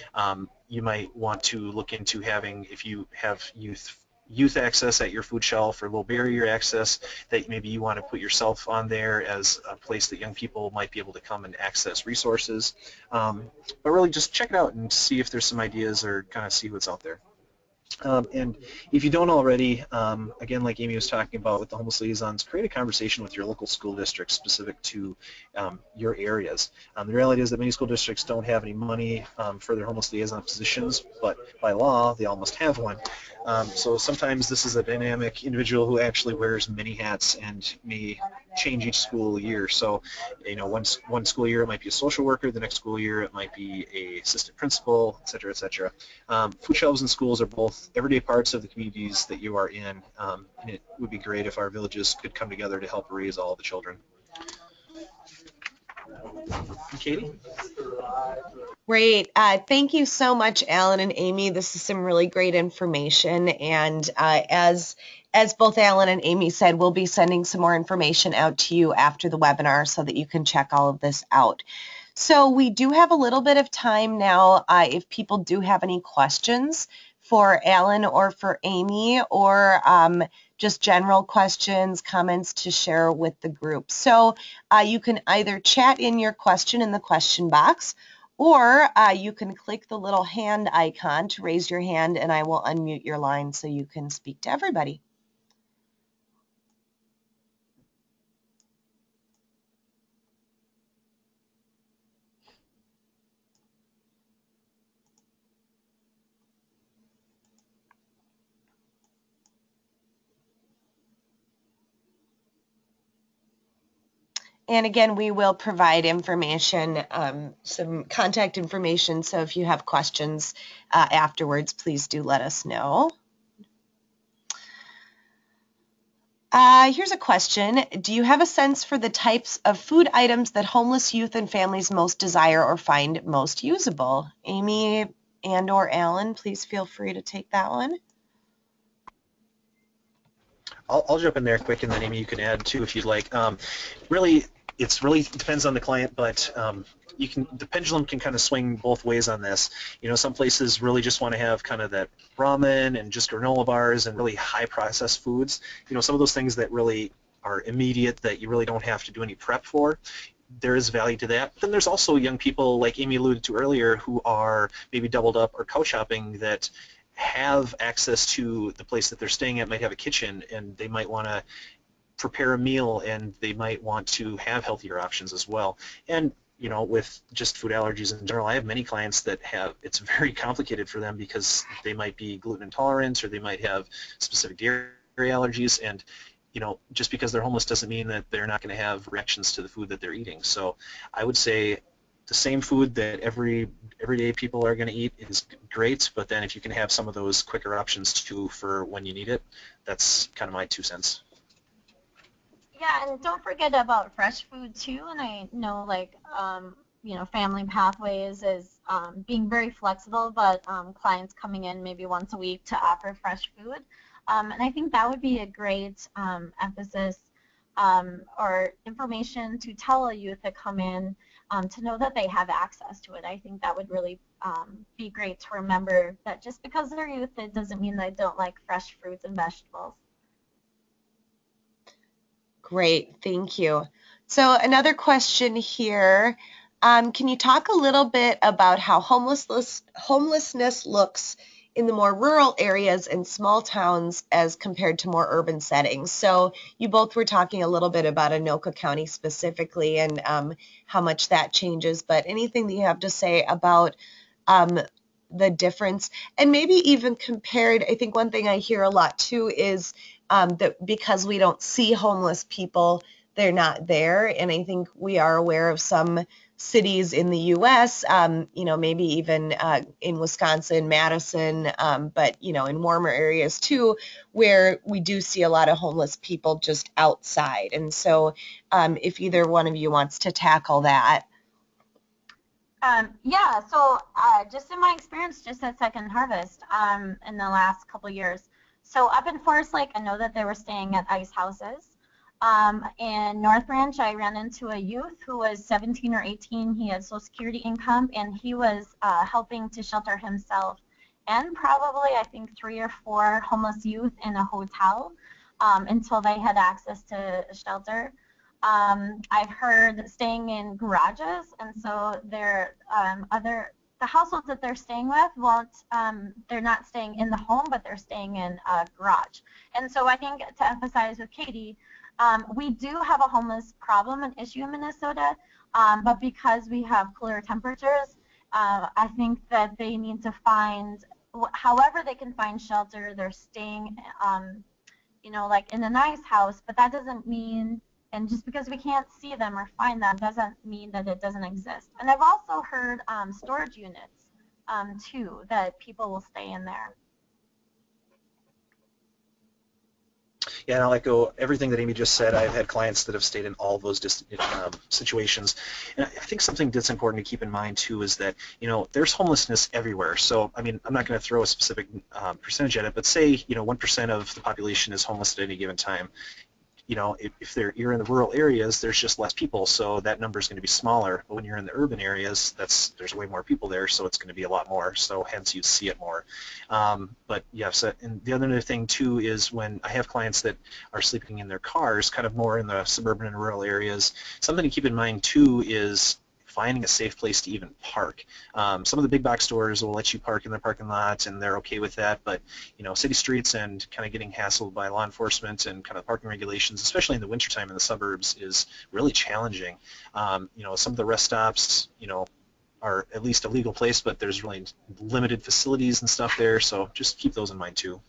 You might want to look into having, if you have youth access at your food shelf or low barrier access, that maybe you want to put yourself on there as a place that young people might be able to come and access resources. But really just check it out and see if there's some ideas or kind of see what's out there. And if you don't already, again, like Amy was talking about with the homeless liaisons, create a conversation with your local school district specific to your areas. The reality is that many school districts don't have any money for their homeless liaison positions, but by law, they all must have one. So sometimes this is a dynamic individual who actually wears many hats and may change each school year. So, one school year it might be a social worker, the next school year it might be a assistant principal, et cetera, et cetera. Food shelves in schools are both everyday parts of the communities that you are in, and it would be great if our villages could come together to help raise all the children. Katie? Great. Thank you so much, Alan and Amy. This is some really great information. And as both Alan and Amy said, we'll be sending some more information out to you after the webinar so that you can check all of this out. So we do have a little bit of time now if people do have any questions for Alan or for Amy, or just general questions, comments to share with the group. So you can either chat in your question in the question box, or you can click the little hand icon to raise your hand, and I will unmute your line so you can speak to everybody. And again, we will provide information, some contact information, so if you have questions afterwards, please do let us know. Here's a question. Do you have a sense for the types of food items that homeless youth and families most desire or find most usable? Amy and or Alan, please feel free to take that one. I'll jump in there quick, and then Amy, you can add too if you'd like. Really depends on the client, but the pendulum can kind of swing both ways on this. Some places really just want to have kind of that ramen and just granola bars and really high processed foods. Some of those things that really are immediate, that you really don't have to do any prep for. There is value to that. But then there's also young people, like Amy alluded to earlier, who are maybe doubled up or couch hopping, that have access to the place that they're staying at, might have a kitchen, and they might want to prepare a meal, and they might want to have healthier options as well. And with just food allergies in general, I have many clients that it's very complicated for them because they might be gluten intolerant, or they might have specific dairy allergies, and just because they're homeless doesn't mean that they're not going to have reactions to the food that they're eating. So I would say the same food that everyday people are going to eat is great, but then if you can have some of those quicker options too for when you need it, that's kind of my 2 cents. Yeah, and don't forget about fresh food too. And I know, like, you know, Family Pathways is being very flexible, but clients coming in maybe once a week to offer fresh food. And I think that would be a great emphasis or information to tell a youth that come in to know that they have access to it. I think that would really be great to remember that just because they're youth, it doesn't mean they don't like fresh fruits and vegetables. Great, thank you. So another question here. Can you talk a little bit about how homelessness looks in the more rural areas and small towns as compared to more urban settings? So you both were talking a little bit about Anoka County specifically and how much that changes, but anything that you have to say about the difference, and maybe even compared, I think one thing I hear a lot too is that because we don't see homeless people, they're not there. And I think we are aware of some cities in the U.S., you know, maybe even in Wisconsin, Madison, but, you know, in warmer areas too, where we do see a lot of homeless people just outside. And so if either one of you wants to tackle that. Yeah, so just in my experience, just at Second Harvest in the last couple years, so up in Forest Lake, I know that they were staying at ice houses. In North Branch, I ran into a youth who was 17 or 18. He had Social Security income, and he was helping to shelter himself and probably, I think, 3 or 4 homeless youth in a hotel until they had access to shelter. I've heard staying in garages, and so they're the households that they're staying with won't, they're not staying in the home, but they're staying in a garage. And so I think to emphasize with Katie, we do have a homeless problem and issue in Minnesota, but because we have cooler temperatures, I think that they need to find, however they can find shelter, they're staying, you know, like in a nice house, but that doesn't mean, and just because we can't see them or find them doesn't mean that it doesn't exist. And I've also heard storage units too, that people will stay in there. Yeah, and I'll echo everything that Amy just said. I've had clients that have stayed in all those situations. And I think something that's important to keep in mind too is that, you know, there's homelessness everywhere. So, I mean, I'm not going to throw a specific percentage at it, but say, you know, 1% of the population is homeless at any given time. You know, if you're in the rural areas, there's just less people, so that number is going to be smaller. But when you're in the urban areas, there's way more people there, so it's going to be a lot more. So hence you see it more. But yeah, so, and the other thing too is when I have clients that are sleeping in their cars, kind of more in the suburban and rural areas, something to keep in mind too is finding a safe place to even park. Some of the big box stores will let you park in their parking lot, and they're okay with that, but you know, city streets and kind of getting hassled by law enforcement and kind of parking regulations, especially in the wintertime in the suburbs, is really challenging. You know, some of the rest stops, you know, are at least a legal place, but there's really limited facilities and stuff there, so just keep those in mind too.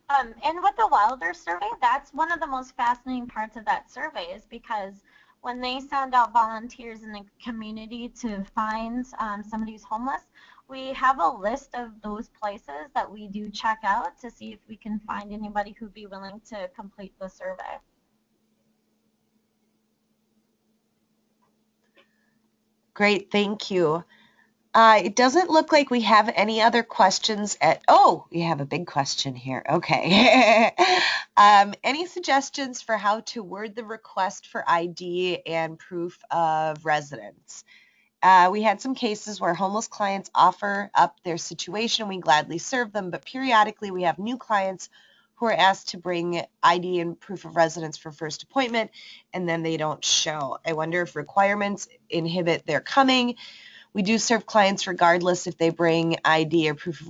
And with the Wilder survey, that's one of the most fascinating parts of that survey, is because when they send out volunteers in the community to find somebody who's homeless, we have a list of those places that we do check out to see if we can find anybody who'd be willing to complete the survey. Great, thank you. It doesn't look like we have any other questions oh, we have a big question here. Okay. Any suggestions for how to word the request for ID and proof of residence? We had some cases where homeless clients offer up their situation. We gladly serve them, but periodically we have new clients who are asked to bring ID and proof of residence for first appointment, and then they don't show. I wonder if requirements inhibit their coming. We do serve clients regardless if they bring ID or proof of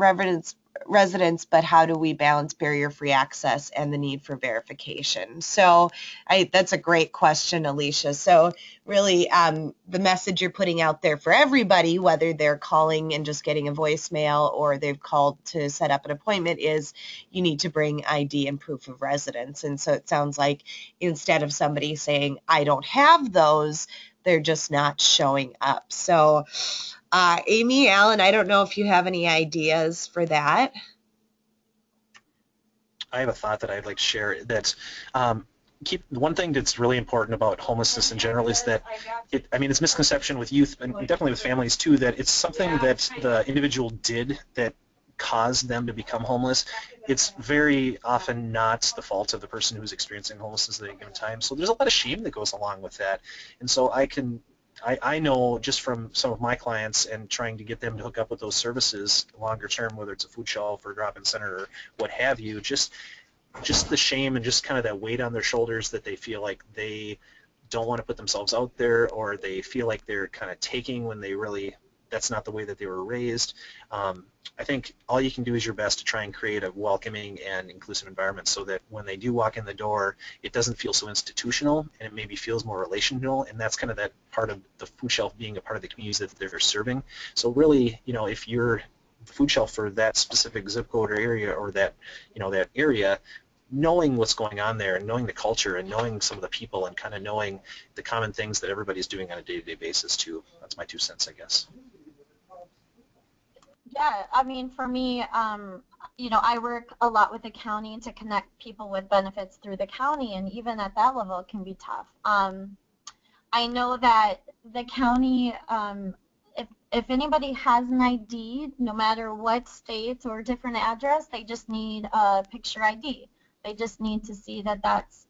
residence, but how do we balance barrier-free access and the need for verification? So that's a great question, Alicia. So really the message you're putting out there for everybody, whether they're calling and just getting a voicemail or they've called to set up an appointment, is you need to bring ID and proof of residence. And so it sounds like instead of somebody saying, I don't have those, they're just not showing up. So Amy, Alan, I don't know if you have any ideas for that. I have a thought that I'd like to share that one thing that's really important about homelessness in general is that it's misconception with youth and definitely with families too, that it's something that the individual did that caused them to become homeless. It's very often not the fault of the person who's experiencing homelessness at any given time. So there's a lot of shame that goes along with that. And so I know just from some of my clients and trying to get them to hook up with those services longer term, whether it's a food shelf or a drop-in center or what have you, just the shame and just kind of that weight on their shoulders that they feel like they don't want to put themselves out there, or they feel like they're kind of taking when they really, that's not the way that they were raised. I think all you can do is your best to try and create a welcoming and inclusive environment so that when they do walk in the door, it doesn't feel so institutional and it maybe feels more relational, and that's kind of that part of the food shelf being a part of the communities that they're serving. So really, if you're the food shelf for that specific zip code or area, or that, that area, knowing what's going on there and knowing the culture and knowing some of the people and kind of knowing the common things that everybody's doing on a day-to-day basis too. That's my 2 cents, I guess. Yeah, I mean, for me, I work a lot with the county to connect people with benefits through the county, and even at that level, it can be tough. I know that the county, if anybody has an ID, no matter what state or different address, they just need a picture ID. They just need to see that that's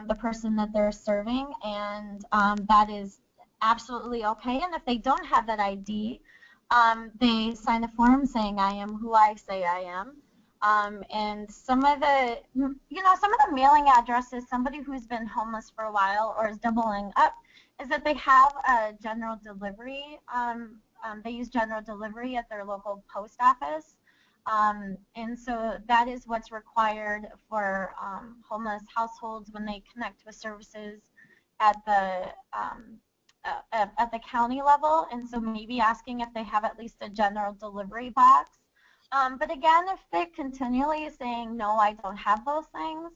the person that they're serving, and that is absolutely okay. And if they don't have that ID, they sign a form saying, I am who I say I am. And some of the mailing addresses, somebody who's been homeless for a while or is doubling up, is that they have a general delivery. They use general delivery at their local post office. And so that is what's required for homeless households when they connect with services at the county level. And so maybe asking if they have at least a general delivery box. But again, if they're continually saying, no, I don't have those things,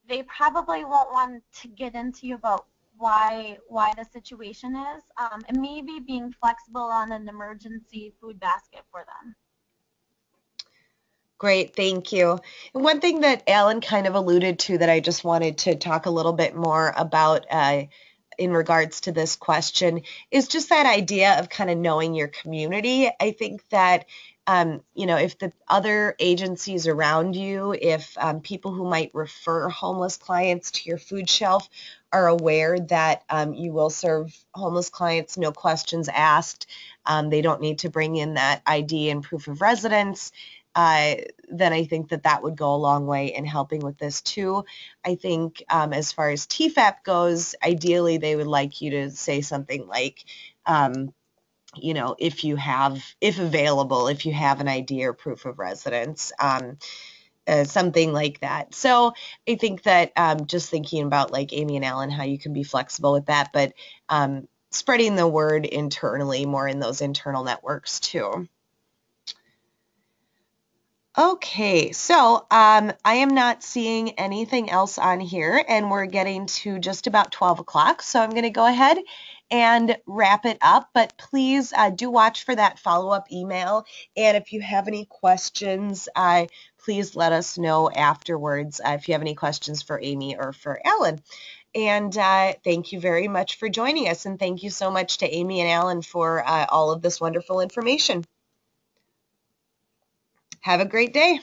they probably won't want to get into you about why the situation is, and maybe being flexible on an emergency food basket for them. Great, thank you. And one thing that Alan kind of alluded to that I just wanted to talk a little bit more about in regards to this question is just that idea of kind of knowing your community. I think that if the other agencies around you, if people who might refer homeless clients to your food shelf are aware that you will serve homeless clients, no questions asked, they don't need to bring in that ID and proof of residence, then I think that would go a long way in helping with this too. I think as far as TFAP goes, ideally they would like you to say something like, if available, if you have an ID or proof of residence, something like that. So I think that just thinking about, like Amy and Alan, how you can be flexible with that, but spreading the word internally, more in those internal networks too. Okay, so I am not seeing anything else on here, and we're getting to just about 12 o'clock, so I'm going to go ahead and wrap it up, but please do watch for that follow-up email, and if you have any questions, please let us know afterwards if you have any questions for Amy or for Alan. And thank you very much for joining us, and thank you so much to Amy and Alan for all of this wonderful information. Have a great day.